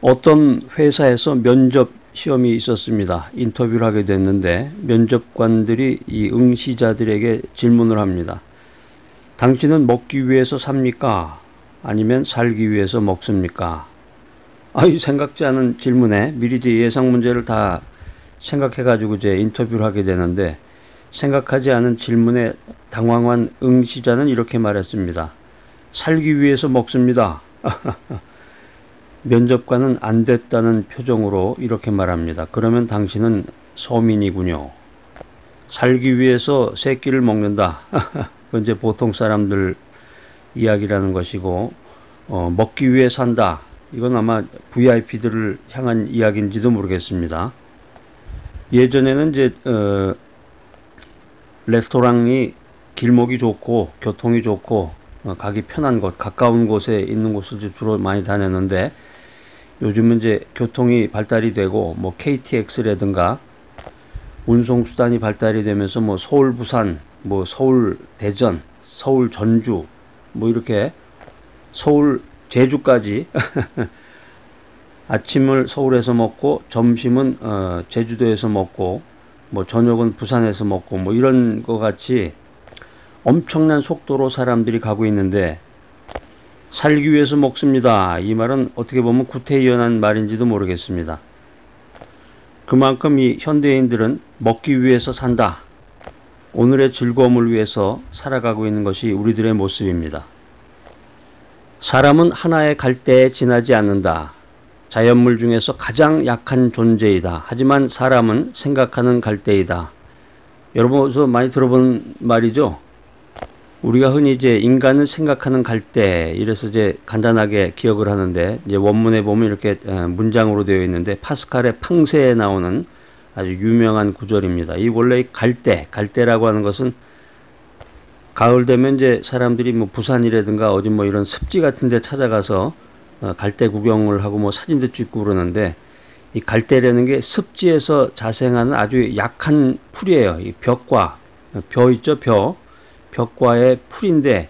어떤 회사에서 면접 시험이 있었습니다. 인터뷰를 하게 됐는데 면접관들이 이 응시자들에게 질문을 합니다. 당신은 먹기 위해서 삽니까? 아니면 살기 위해서 먹습니까? 생각지 않은 질문에 미리 이제 예상 문제를 다 생각해가지고 이제 인터뷰를 하게 되는데, 생각하지 않은 질문에 당황한 응시자는 이렇게 말했습니다. 살기 위해서 먹습니다. 면접관은 안 됐다는 표정으로 이렇게 말합니다. 그러면 당신은 서민이군요. 살기 위해서 새끼를 먹는다. 그건 이제 보통 사람들 이야기라는 것이고, 먹기 위해 산다. 이건 아마 VIP들을 향한 이야기인지도 모르겠습니다. 예전에는 이제 레스토랑이 길목이 좋고 교통이 좋고 가기 편한 곳, 가까운 곳에 있는 곳을 주로 많이 다녔는데, 요즘은 이제 교통이 발달이 되고 뭐 KTX라든가 운송수단이 발달이 되면서 뭐 서울 부산, 뭐 서울 대전, 서울 전주, 뭐 이렇게 서울 제주까지 아침을 서울에서 먹고 점심은 제주도에서 먹고 뭐 저녁은 부산에서 먹고 뭐 이런 것 같이 엄청난 속도로 사람들이 가고 있는데, 살기 위해서 먹습니다. 이 말은 어떻게 보면 구태의연한 말인지도 모르겠습니다. 그만큼 이 현대인들은 먹기 위해서 산다. 오늘의 즐거움을 위해서 살아가고 있는 것이 우리들의 모습입니다. 사람은 하나의 갈대에 지나지 않는다. 자연물 중에서 가장 약한 존재이다. 하지만 사람은 생각하는 갈대이다. 여러분 어디서 많이 들어본 말이죠? 우리가 흔히 이제 인간은 생각하는 갈대, 이래서 이제 간단하게 기억을 하는데, 이제 원문에 보면 이렇게 문장으로 되어 있는데, 파스칼의 팡세에 나오는 아주 유명한 구절입니다. 이 원래 갈대라고 하는 것은 가을 되면 이제 사람들이 뭐 부산이라든가 어디 뭐 이런 습지 같은 데 찾아가서 갈대 구경을 하고 뭐 사진도 찍고 그러는데, 이 갈대라는 게 습지에서 자생하는 아주 약한 풀이에요. 이 벼 있죠, 벽과의 풀인데,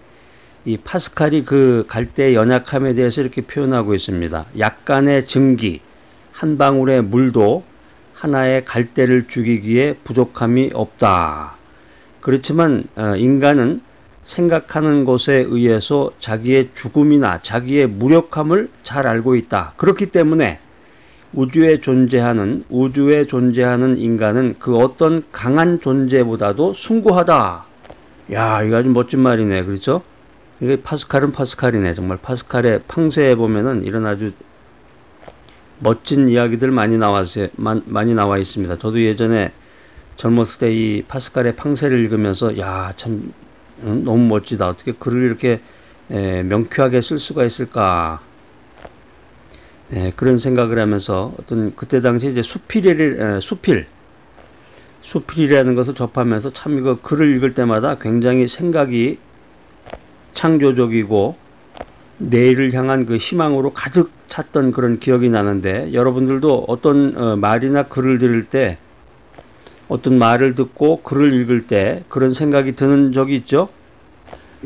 이 파스칼이 그 갈대의 연약함에 대해서 이렇게 표현하고 있습니다. 약간의 증기, 한 방울의 물도 하나의 갈대를 죽이기에 부족함이 없다. 그렇지만 인간은 생각하는 것에 의해서 자기의 죽음이나 자기의 무력함을 잘 알고 있다. 그렇기 때문에 우주에 존재하는 인간은 그 어떤 강한 존재보다도 숭고하다. 야, 이거 아주 멋진 말이네. 그렇죠? 이게 파스칼은 파스칼이네. 정말 파스칼의 팡세에 보면은 이런 아주 멋진 이야기들 많이 나와 있습니다. 저도 예전에 젊었을 때 이 파스칼의 팡세를 읽으면서, 야, 참, 너무 멋지다. 어떻게 글을 이렇게 명쾌하게 쓸 수가 있을까. 그런 생각을 하면서 그때 당시 이제 수필이라는 것을 접하면서 참 이거 글을 읽을 때마다 굉장히 생각이 창조적이고 내일을 향한 그 희망으로 가득 찼던 그런 기억이 나는데, 여러분들도 어떤 말이나 글을 들을 때, 어떤 말을 듣고 글을 읽을 때 그런 생각이 드는 적이 있죠?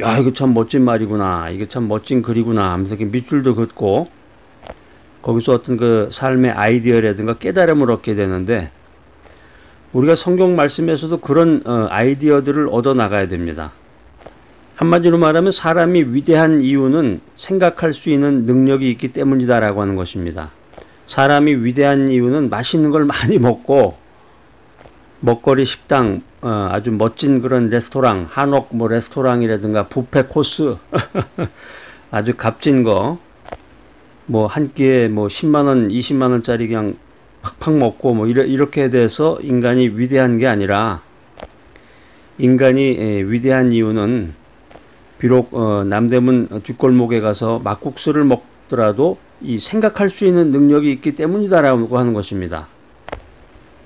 야, 이거 참 멋진 말이구나. 이게 참 멋진 글이구나 하면서 밑줄도 긋고 거기서 어떤 그 삶의 아이디어라든가 깨달음을 얻게 되는데, 우리가 성경 말씀에서도 그런 아이디어들을 얻어 나가야 됩니다. 한마디로 말하면 사람이 위대한 이유는 생각할 수 있는 능력이 있기 때문이다라고 하는 것입니다. 사람이 위대한 이유는 맛있는 걸 많이 먹고 먹거리 식당, 아주 멋진 그런 레스토랑, 한옥 뭐 레스토랑이라든가 뷔페 코스 아주 값진 거 뭐 한 끼에 뭐 10만 원, 20만 원짜리 그냥 팍팍 먹고 뭐 이렇게 돼서 인간이 위대한 게 아니라, 인간이 위대한 이유는 비록 남대문 뒷골목에 가서 막국수를 먹더라도 이 생각할 수 있는 능력이 있기 때문이다라고 하는 것입니다.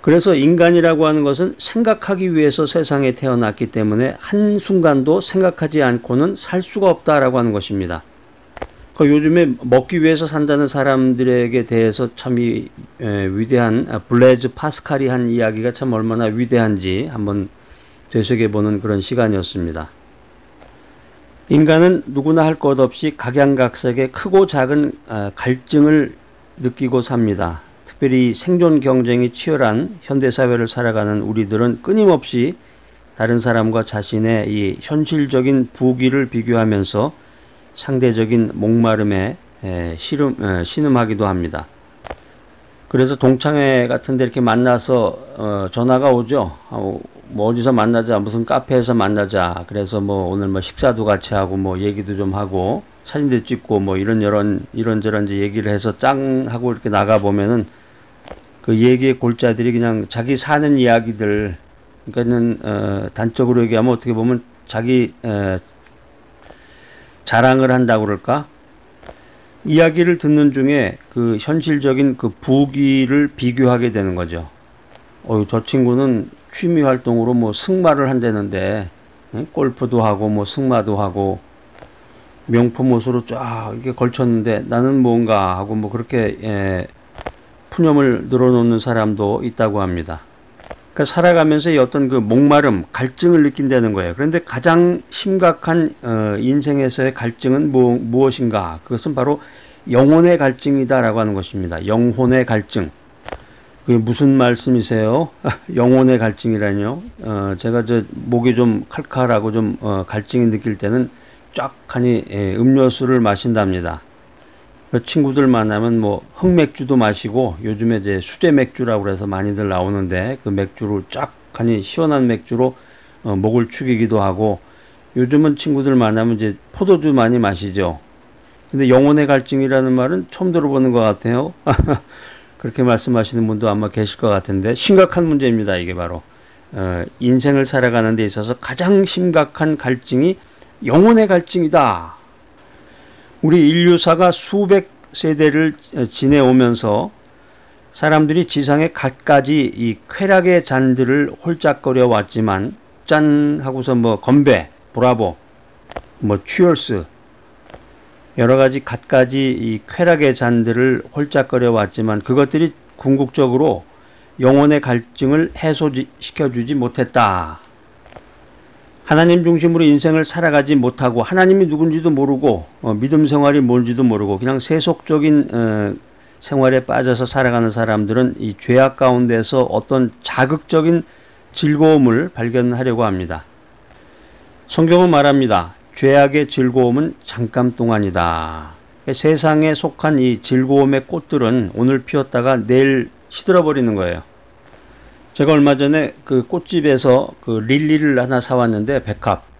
그래서 인간이라고 하는 것은 생각하기 위해서 세상에 태어났기 때문에 한순간도 생각하지 않고는 살 수가 없다라고 하는 것입니다. 요즘에 먹기 위해서 산다는 사람들에게 대해서 참 위대한 블레즈 파스칼이 한 이야기가 참 얼마나 위대한지 한번 되새겨보는 그런 시간이었습니다. 인간은 누구나 할 것 없이 각양각색의 크고 작은 갈증을 느끼고 삽니다. 특별히 생존 경쟁이 치열한 현대사회를 살아가는 우리들은 끊임없이 다른 사람과 자신의 이 현실적인 부귀를 비교하면서 상대적인 목마름에 신음하기도 합니다. 그래서 동창회 같은 데 이렇게 만나서 전화가 오죠. 뭐 어디서 만나자, 무슨 카페에서 만나자. 그래서 뭐 오늘 뭐 식사도 같이 하고 뭐 얘기도 좀 하고 사진도 찍고 뭐 이런저런 이제 얘기를 해서 짱 하고 이렇게 나가 보면은 그 얘기의 골자들이 그냥 자기 사는 이야기들, 그러니까는 단적으로 얘기하면 어떻게 보면 자기 자랑을 한다고 그럴까? 이야기를 듣는 중에 그 현실적인 그 부귀를 비교하게 되는 거죠. 저 친구는 취미 활동으로 뭐 승마를 한다는데, 골프도 하고 뭐 승마도 하고 명품 옷으로 쫙 이렇게 걸쳤는데 나는 뭔가 하고 뭐 그렇게 푸념을 늘어놓는 사람도 있다고 합니다. 그러니까 살아가면서 어떤 그 목마름, 갈증을 느낀다는 거예요. 그런데 가장 심각한 인생에서의 갈증은 무엇인가? 그것은 바로 영혼의 갈증이다라고 하는 것입니다. 영혼의 갈증. 그게 무슨 말씀이세요? 영혼의 갈증이라뇨? 제가 목이 좀 칼칼하고 좀 갈증이 느낄 때는 쫙 하니 음료수를 마신답니다. 친구들 만나면 뭐 흑맥주도 마시고 요즘에 이제 수제 맥주라고 그래서 많이들 나오는데 그 맥주를 쫙 하니 시원한 맥주로 목을 축이기도 하고, 요즘은 친구들 만나면 이제 포도주 많이 마시죠. 근데 영혼의 갈증이라는 말은 처음 들어보는 것 같아요. 그렇게 말씀하시는 분도 아마 계실 것 같은데 심각한 문제입니다. 이게 바로 인생을 살아가는 데 있어서 가장 심각한 갈증이 영혼의 갈증이다. 우리 인류사가 수백 세대를 지내오면서 사람들이 지상의 갖가지 이 쾌락의 잔들을 홀짝거려 왔지만, 짠 하고서 뭐 건배, 브라보, 뭐 취얼스, 여러가지 갖가지 이 쾌락의 잔들을 홀짝거려 왔지만 그것들이 궁극적으로 영혼의 갈증을 해소시켜주지 못했다. 하나님 중심으로 인생을 살아가지 못하고 하나님이 누군지도 모르고 믿음 생활이 뭔지도 모르고 그냥 세속적인 생활에 빠져서 살아가는 사람들은 이 죄악 가운데서 어떤 자극적인 즐거움을 발견하려고 합니다. 성경은 말합니다. 죄악의 즐거움은 잠깐 동안이다. 세상에 속한 이 즐거움의 꽃들은 오늘 피었다가 내일 시들어버리는 거예요. 제가 얼마 전에 그 꽃집에서 그 릴리를 하나 사왔는데,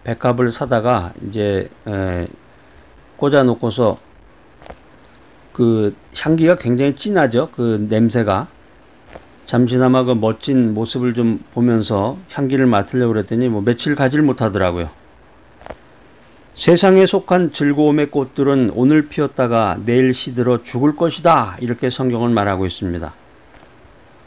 백합을 사다가 이제 꽂아 놓고서 그 향기가 굉장히 진하죠. 그 냄새가. 잠시나마 그 멋진 모습을 좀 보면서 향기를 맡으려고 그랬더니 뭐 며칠 가지를 못하더라고요. 세상에 속한 즐거움의 꽃들은 오늘 피었다가 내일 시들어 죽을 것이다. 이렇게 성경은 말하고 있습니다.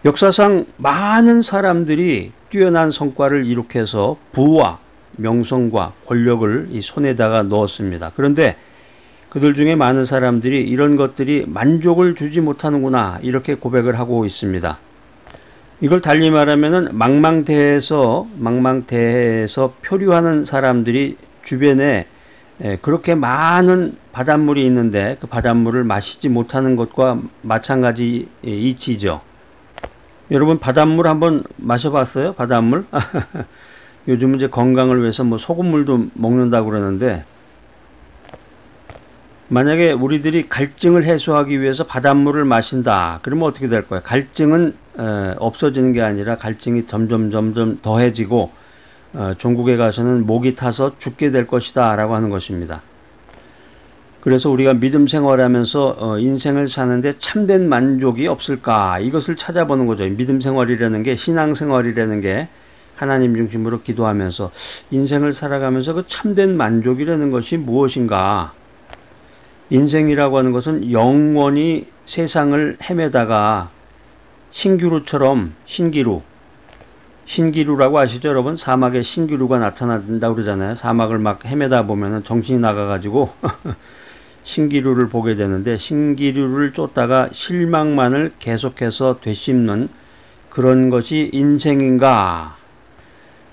역사상 많은 사람들이 뛰어난 성과를 이룩해서 부와 명성과 권력을 이 손에다가 넣었습니다. 그런데 그들 중에 많은 사람들이 이런 것들이 만족을 주지 못하는구나, 이렇게 고백을 하고 있습니다. 이걸 달리 말하면은 망망대해에서 표류하는 사람들이 주변에 그렇게 많은 바닷물이 있는데 그 바닷물을 마시지 못하는 것과 마찬가지 이치죠. 여러분 바닷물 한번 마셔봤어요? 바닷물? 요즘은 이제 건강을 위해서 뭐 소금물도 먹는다고 그러는데, 만약에 우리들이 갈증을 해소하기 위해서 바닷물을 마신다. 그러면 어떻게 될 거예요? 갈증은 없어지는 게 아니라 갈증이 점점 더해지고 종국에 가서는 목이 타서 죽게 될 것이다 라고 하는 것입니다. 그래서 우리가 믿음 생활하면서 인생을 사는데 참된 만족이 없을까, 이것을 찾아보는 거죠. 믿음 생활이라는 게, 신앙 생활이라는 게 하나님 중심으로 기도하면서 인생을 살아가면서 그 참된 만족이라는 것이 무엇인가. 인생이라고 하는 것은 영원히 세상을 헤매다가 신기루처럼, 신기루라고 아시죠 여러분? 사막에 신기루가 나타난다고 그러잖아요. 사막을 막 헤매다 보면은 정신이 나가가지고 신기루를 보게 되는데, 신기루를 쫓다가 실망만을 계속해서 되씹는 그런 것이 인생인가?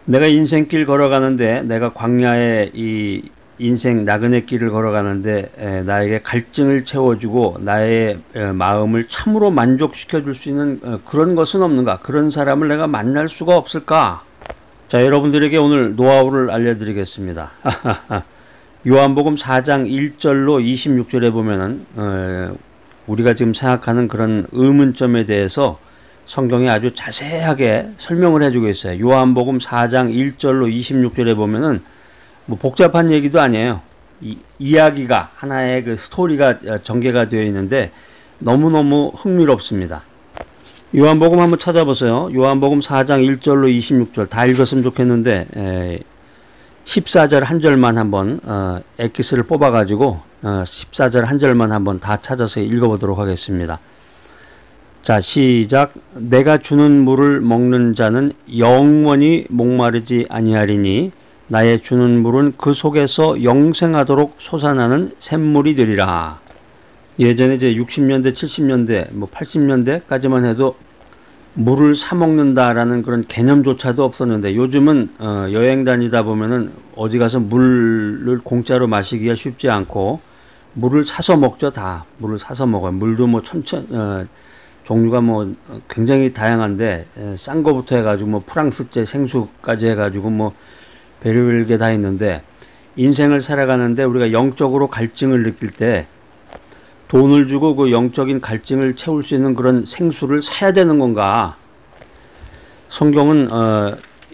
내가 인생길 걸어가는데 내가 광야에 이 인생 나그네 길을 걸어가는데 나에게 갈증을 채워주고 나의 마음을 참으로 만족시켜 줄 수 있는 그런 것은 없는가? 그런 사람을 내가 만날 수가 없을까? 자, 여러분들에게 오늘 노하우를 알려드리겠습니다. 요한복음 4장 1절로 26절에 보면은 우리가 지금 생각하는 그런 의문점에 대해서 성경이 아주 자세하게 설명을 해주고 있어요. 요한복음 4장 1절로 26절에 보면은 뭐 복잡한 얘기도 아니에요. 이야기가 하나의 그 스토리가 전개가 되어 있는데 너무너무 흥미롭습니다. 요한복음 한번 찾아보세요. 요한복음 4장 1절로 26절 다 읽었으면 좋겠는데 14절 한 절만 한번 엑기스를 뽑아가지고 14절 한 절만 한번 다 찾아서 읽어보도록 하겠습니다. 자, 시작. 내가 주는 물을 먹는 자는 영원히 목마르지 아니하리니 나의 주는 물은 그 속에서 영생하도록 솟아나는 샘물이 되리라. 예전에 이제 60년대, 70년대, 뭐 80년대까지만 해도 물을 사 먹는다라는 그런 개념조차도 없었는데 요즘은 여행 다니다 보면은 어디 가서 물을 공짜로 마시기가 쉽지 않고 물을 사서 먹죠. 다 물을 사서 먹어요. 물도 뭐 종류가 뭐 굉장히 다양한데 싼 거부터 해가지고 뭐 프랑스제 생수까지 해가지고 뭐 별의별 다 있는데 인생을 살아가는데 우리가 영적으로 갈증을 느낄 때 돈을 주고 그 영적인 갈증을 채울 수 있는 그런 생수를 사야 되는 건가? 성경은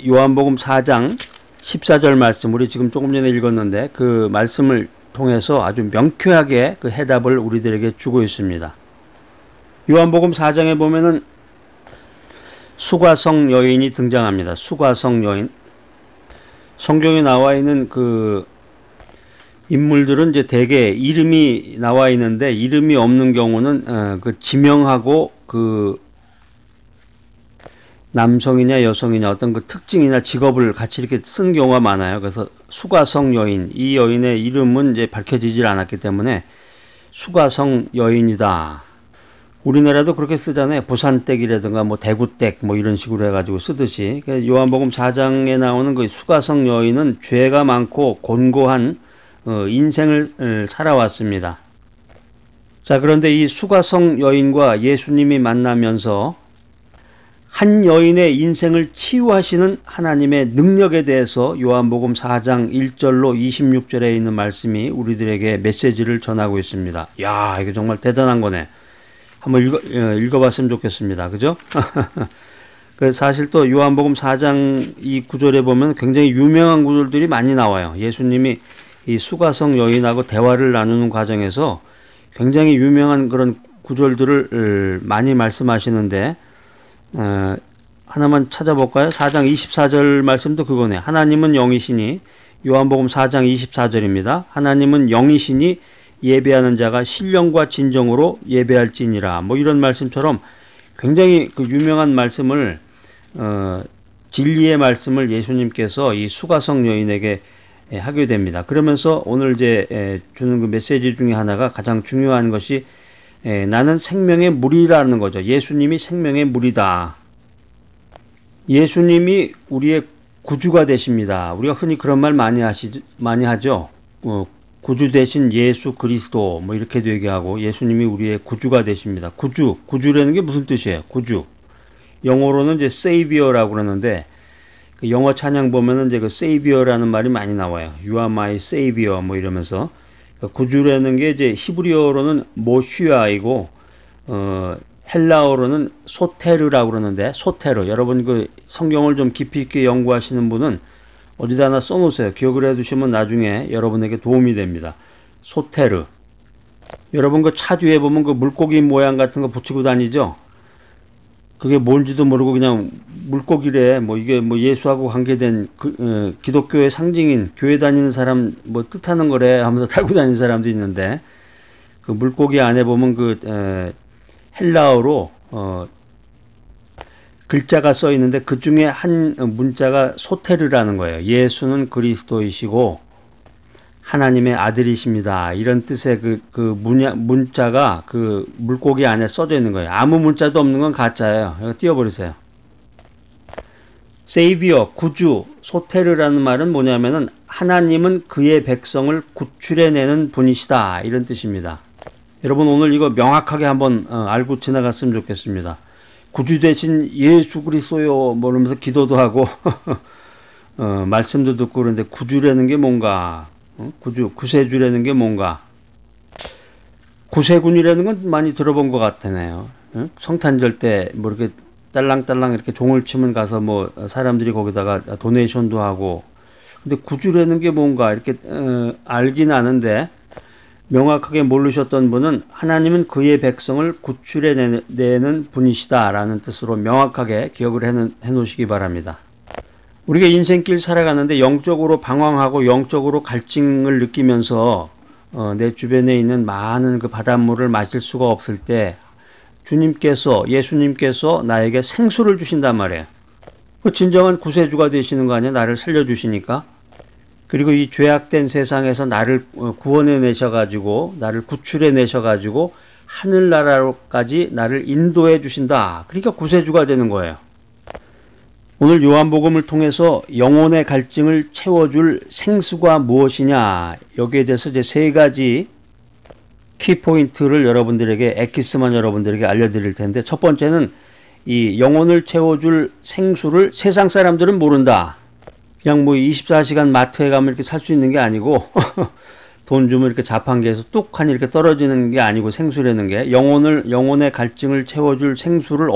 요한복음 4장 14절 말씀 우리 지금 조금 전에 읽었는데 그 말씀을 통해서 아주 명쾌하게 그 해답을 우리들에게 주고 있습니다. 요한복음 4장에 보면은 수가성 여인이 등장합니다. 수가성 여인. 성경에 나와 있는 그 인물들은 이제 대개 이름이 나와 있는데 이름이 없는 경우는 그 지명하고 그 남성이냐 여성이냐 어떤 그 특징이나 직업을 같이 이렇게 쓴 경우가 많아요. 그래서 수가성 여인, 이 여인의 이름은 이제 밝혀지질 않았기 때문에 수가성 여인이다. 우리나라도 그렇게 쓰잖아요. 부산댁이라든가 뭐 대구댁 뭐 이런 식으로 해가지고 쓰듯이. 요한복음 4장에 나오는 그 수가성 여인은 죄가 많고 곤고한 인생을 살아왔습니다. 자, 그런데 이 수가성 여인과 예수님이 만나면서 한 여인의 인생을 치유하시는 하나님의 능력에 대해서 요한복음 4장 1절로 26절에 있는 말씀이 우리들에게 메시지를 전하고 있습니다. 야, 이거 정말 대단한 거네. 한번 읽어봤으면 좋겠습니다. 그죠? 사실 또 요한복음 4장 이 구절에 보면 굉장히 유명한 구절들이 많이 나와요. 예수님이 이 수가성 여인하고 대화를 나누는 과정에서 굉장히 유명한 그런 구절들을 많이 말씀하시는데 하나만 찾아볼까요? 4장 24절 말씀도 그거네. 하나님은 영이시니 요한복음 4장 24절입니다. 하나님은 영이시니 예배하는 자가 신령과 진정으로 예배할지니라. 뭐 이런 말씀처럼 굉장히 그 유명한 말씀을 진리의 말씀을 예수님께서 이 수가성 여인에게 하게 됩니다. 그러면서 오늘 이제 주는 그 메시지 중에 하나가 가장 중요한 것이 나는 생명의 물이라는 거죠. 예수님이 생명의 물이다. 예수님이 우리의 구주가 되십니다. 우리가 흔히 그런 말 많이 하죠. 구주 대신 예수 그리스도 뭐 이렇게도 얘기하고 예수님이 우리의 구주가 되십니다. 구주라는 게 무슨 뜻이에요? 구주. 영어로는 이제 Savior라고 그러는데 그 영어 찬양 보면은 이제 그 Savior라는 말이 많이 나와요. You are my Savior 뭐 이러면서 구주라는 게 이제 히브리어로는 모슈아이고 헬라어로는 소테르라고 그러는데 소테르 여러분 그 성경을 좀 깊이 있게 연구하시는 분은 어디다 하나 써놓으세요. 기억을 해두시면 나중에 여러분에게 도움이 됩니다. 소테르. 여러분 그 차 뒤에 보면 그 물고기 모양 같은 거 붙이고 다니죠? 그게 뭔지도 모르고 그냥 물고기래. 뭐 이게 뭐 예수하고 관계된 기독교의 상징인 교회 다니는 사람 뭐 뜻하는 거래 하면서 달고 다니는 사람도 있는데 그 물고기 안에 보면 그 헬라어로 글자가 써 있는데 그 중에 한 문자가 소테르라는 거예요. 예수는 그리스도이시고 하나님의 아들이십니다. 이런 뜻의 그 문자가 그 물고기 안에 써져 있는 거예요. 아무 문자도 없는 건 가짜예요. 이거 띄워버리세요. 세이비어, 구주, 소테르라는 말은 뭐냐면은 하나님은 그의 백성을 구출해내는 분이시다, 이런 뜻입니다. 여러분, 오늘 이거 명확하게 한번 알고 지나갔으면 좋겠습니다. 구주 되신 예수 그리스도요 뭐 이러면서 기도도 하고 말씀도 듣고 그러는데 구주라는 게 뭔가, 구세주라는 게 뭔가, 구세군이라는 건 많이 들어본 것 같으네요. 성탄절 때 뭐 이렇게 딸랑딸랑 이렇게 종을 치면 가서 뭐 사람들이 거기다가 도네이션도 하고, 근데 구주라는 게 뭔가 이렇게 알긴 아는데 명확하게 모르셨던 분은 하나님은 그의 백성을 구출해내는 분이시다라는 뜻으로 명확하게 기억을 해놓으시기 바랍니다. 우리가 인생길 살아가는데 영적으로 방황하고 영적으로 갈증을 느끼면서 내 주변에 있는 많은 그 바닷물을 마실 수가 없을 때 예수님께서 나에게 생수를 주신단 말이에요. 진정한 구세주가 되시는 거 아니에요? 나를 살려주시니까. 그리고 이 죄악된 세상에서 나를 구원해 내셔가지고, 나를 구출해 내셔가지고 하늘나라로까지 나를 인도해 주신다. 그러니까 구세주가 되는 거예요. 오늘 요한복음을 통해서 영혼의 갈증을 채워줄 생수가 무엇이냐, 여기에 대해서 이제 세 가지 키포인트를 여러분들에게, 엑기스만 여러분들에게 알려드릴 텐데, 첫 번째는 이 영혼을 채워줄 생수를 세상 사람들은 모른다. 그냥 뭐 24시간 마트에 가면 이렇게 살 수 있는 게 아니고 돈 주면 이렇게 자판기에서 뚝하니 이렇게 떨어지는 게 아니고, 생수라는 게 영혼의 갈증을 채워줄 생수를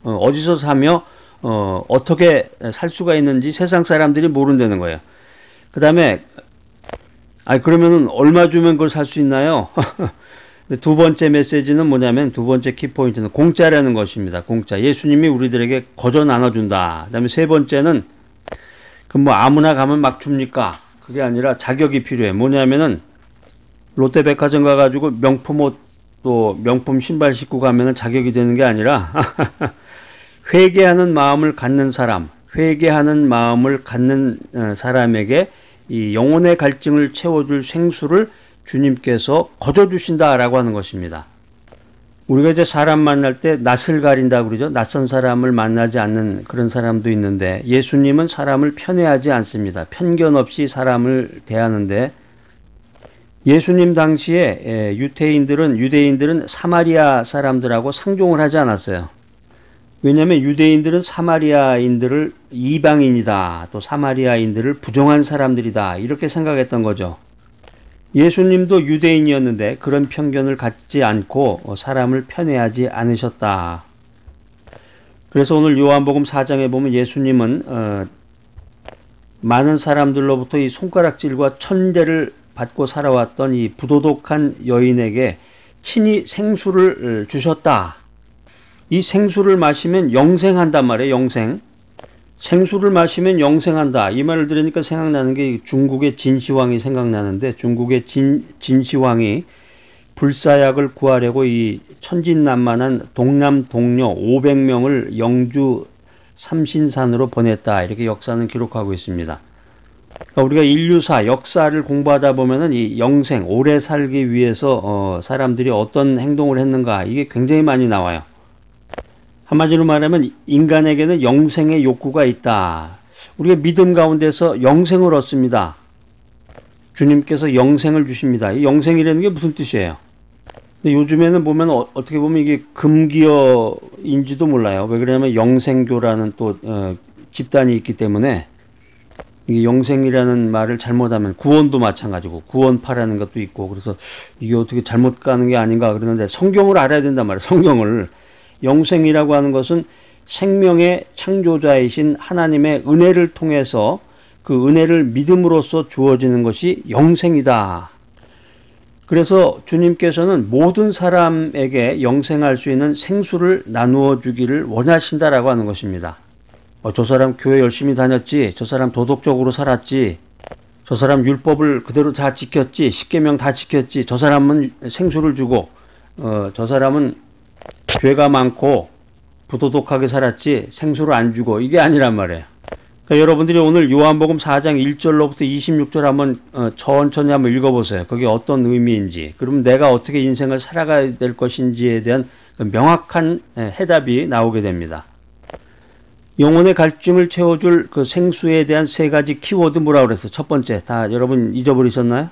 어디서 사며 어떻게 살 수가 있는지 세상 사람들이 모른다는 거예요. 그 다음에 그러면은 얼마 주면 그걸 살 수 있나요? 두 번째 메시지는 뭐냐면, 두 번째 키포인트는 공짜라는 것입니다. 공짜. 예수님이 우리들에게 거저 나눠준다. 그 다음에 세 번째는 뭐 아무나 가면 막 줍니까? 그게 아니라 자격이 필요해. 뭐냐면은 롯데백화점 가가지고 명품 옷 또 명품 신발 신고 가면은 자격이 되는 게 아니라 회개하는 마음을 갖는 사람에게 이 영혼의 갈증을 채워줄 생수를 주님께서 거저 주신다라고 하는 것입니다. 우리가 이제 사람 만날 때 낯을 가린다고 그러죠. 낯선 사람을 만나지 않는 그런 사람도 있는데, 예수님은 사람을 편애하지 않습니다. 편견 없이 사람을 대하는데, 예수님 당시에 유대인들은 사마리아 사람들하고 상종을 하지 않았어요. 왜냐하면 유대인들은 사마리아인들을 이방인이다, 또 사마리아인들을 부정한 사람들이다, 이렇게 생각했던 거죠. 예수님도 유대인이었는데 그런 편견을 갖지 않고 사람을 편애하지 않으셨다. 그래서 오늘 요한복음 4장에 보면 예수님은 많은 사람들로부터 이 손가락질과 천대를 받고 살아왔던 이 부도덕한 여인에게 친히 생수를 주셨다. 이 생수를 마시면 영생한단 말이에요. 영생. 생수를 마시면 영생한다. 이 말을 들으니까 생각나는 게 중국의 진시황이 생각나는데, 중국의 진시황이 불사약을 구하려고 이 천진난만한 동남 동료 500명을 영주 삼신산으로 보냈다. 이렇게 역사는 기록하고 있습니다. 그러니까 우리가 인류사, 역사를 공부하다 보면은 이 영생, 오래 살기 위해서 사람들이 어떤 행동을 했는가, 이게 굉장히 많이 나와요. 한마디로 말하면 인간에게는 영생의 욕구가 있다. 우리가 믿음 가운데서 영생을 얻습니다. 주님께서 영생을 주십니다. 이 영생이라는 게 무슨 뜻이에요? 근데 요즘에는 보면 어떻게 보면 이게 금기어인지도 몰라요. 왜 그러냐면 영생교라는 또 집단이 있기 때문에, 이게 영생이라는 말을 잘못하면 구원도 마찬가지고 구원파라는 것도 있고, 그래서 이게 어떻게 잘못 가는 게 아닌가 그러는데, 성경을 알아야 된단 말이에요. 성경을. 영생이라고 하는 것은 생명의 창조자이신 하나님의 은혜를 통해서 그 은혜를 믿음으로써 주어지는 것이 영생이다. 그래서 주님께서는 모든 사람에게 영생할 수 있는 생수를 나누어 주기를 원하신다라고 하는 것입니다. 저 사람 교회 열심히 다녔지, 저 사람 도덕적으로 살았지, 저 사람 율법을 그대로 다 지켰지, 십계명 다 지켰지, 저 사람은 생수를 주고, 저 사람은 죄가 많고 부도덕하게 살았지 생수를 안 주고, 이게 아니란 말이에요. 그러니까 여러분들이 오늘 요한복음 4장 1절로부터 26절 한번 천천히 한번 읽어보세요. 그게 어떤 의미인지, 그럼 내가 어떻게 인생을 살아가야 될 것인지에 대한 명확한 해답이 나오게 됩니다. 영혼의 갈증을 채워줄 그 생수에 대한 세 가지 키워드 뭐라고 그랬어요? 첫 번째, 다 여러분 잊어버리셨나요?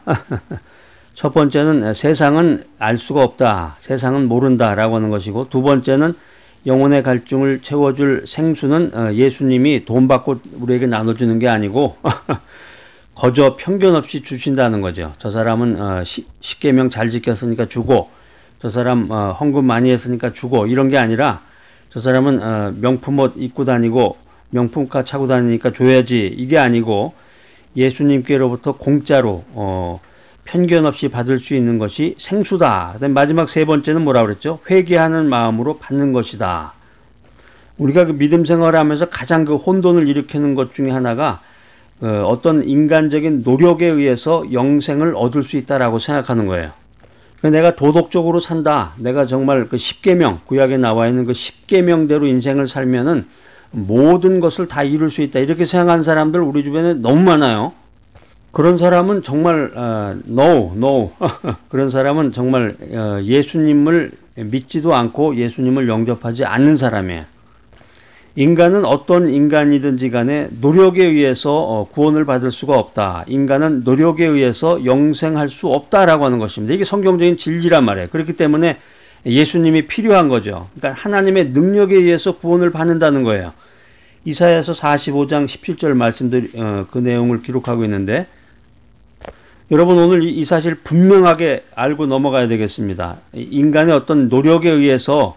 첫 번째는 세상은 알 수가 없다. 세상은 모른다. 라고 하는 것이고, 두 번째는 영혼의 갈증을 채워줄 생수는 예수님이 돈 받고 우리에게 나눠주는 게 아니고 거저 편견 없이 주신다는 거죠. 저 사람은 십계명 잘 지켰으니까 주고, 저 사람 헌금 많이 했으니까 주고, 이런 게 아니라 저 사람은 명품 옷 입고 다니고 명품카 차고 다니니까 줘야지, 이게 아니고 예수님께로부터 공짜로 편견 없이 받을 수 있는 것이 생수다. 그다음 마지막 세 번째는 뭐라고 그랬죠? 회개하는 마음으로 받는 것이다. 우리가 그 믿음 생활을 하면서 가장 그 혼돈을 일으키는 것 중에 하나가 어떤 인간적인 노력에 의해서 영생을 얻을 수 있다라고 생각하는 거예요. 내가 도덕적으로 산다. 내가 정말 그 십계명, 구약에 나와 있는 그 십계명대로 인생을 살면은 모든 것을 다 이룰 수 있다. 이렇게 생각하는 사람들 우리 주변에 너무 많아요. 그런 사람은 정말 no. 그런 사람은 정말 예수님을 믿지도 않고 예수님을 영접하지 않는 사람이에요. 인간은 어떤 인간이든지 간에 노력에 의해서 구원을 받을 수가 없다. 인간은 노력에 의해서 영생할 수 없다라고 하는 것입니다. 이게 성경적인 진리란 말이에요. 그렇기 때문에 예수님이 필요한 거죠. 그러니까 하나님의 능력에 의해서 구원을 받는다는 거예요. 이사야서 45장 17절 말씀들 그 내용을 기록하고 있는데, 여러분 오늘 이 사실 분명하게 알고 넘어가야 되겠습니다. 인간의 어떤 노력에 의해서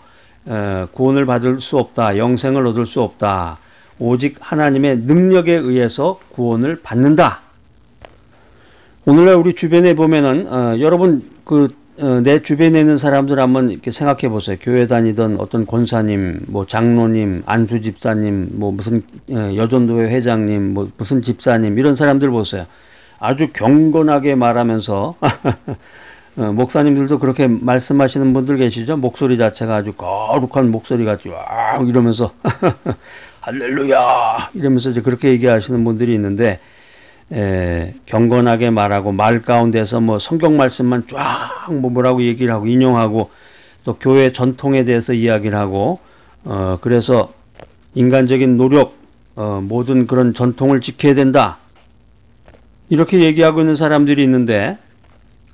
구원을 받을 수 없다. 영생을 얻을 수 없다. 오직 하나님의 능력에 의해서 구원을 받는다. 오늘날 우리 주변에 보면은 여러분 내 주변에 있는 사람들 한번 이렇게 생각해 보세요. 교회 다니던 어떤 권사님, 뭐 장로님, 안수 집사님, 뭐 무슨 여전도회 회장님, 뭐 무슨 집사님, 이런 사람들 보세요. 아주 경건하게 말하면서 목사님들도 그렇게 말씀하시는 분들 계시죠? 목소리 자체가 아주 거룩한 목소리 같이 와 이러면서 할렐루야 이러면서 이제 그렇게 얘기하시는 분들이 있는데, 경건하게 말하고 말 가운데서 뭐 성경 말씀만 쫙 뭐라고 얘기를 하고 인용하고 또 교회 전통에 대해서 이야기를 하고 그래서 인간적인 노력 모든 그런 전통을 지켜야 된다. 이렇게 얘기하고 있는 사람들이 있는데,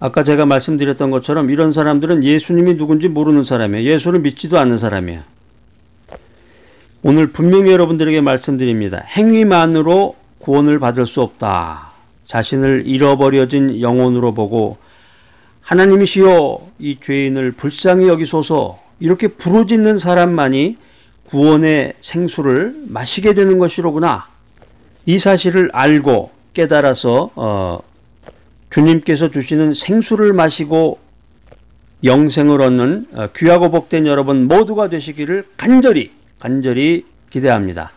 아까 제가 말씀드렸던 것처럼 이런 사람들은 예수님이 누군지 모르는 사람이에요. 예수를 믿지도 않는 사람이에요. 오늘 분명히 여러분들에게 말씀드립니다. 행위만으로 구원을 받을 수 없다. 자신을 잃어버려진 영혼으로 보고 하나님이시여 이 죄인을 불쌍히 여기소서, 이렇게 부르짖는 사람만이 구원의 생수를 마시게 되는 것이로구나. 이 사실을 알고 깨달아서 주님께서 주시는 생수를 마시고 영생을 얻는 귀하고 복된 여러분 모두가 되시기를 간절히 기대합니다.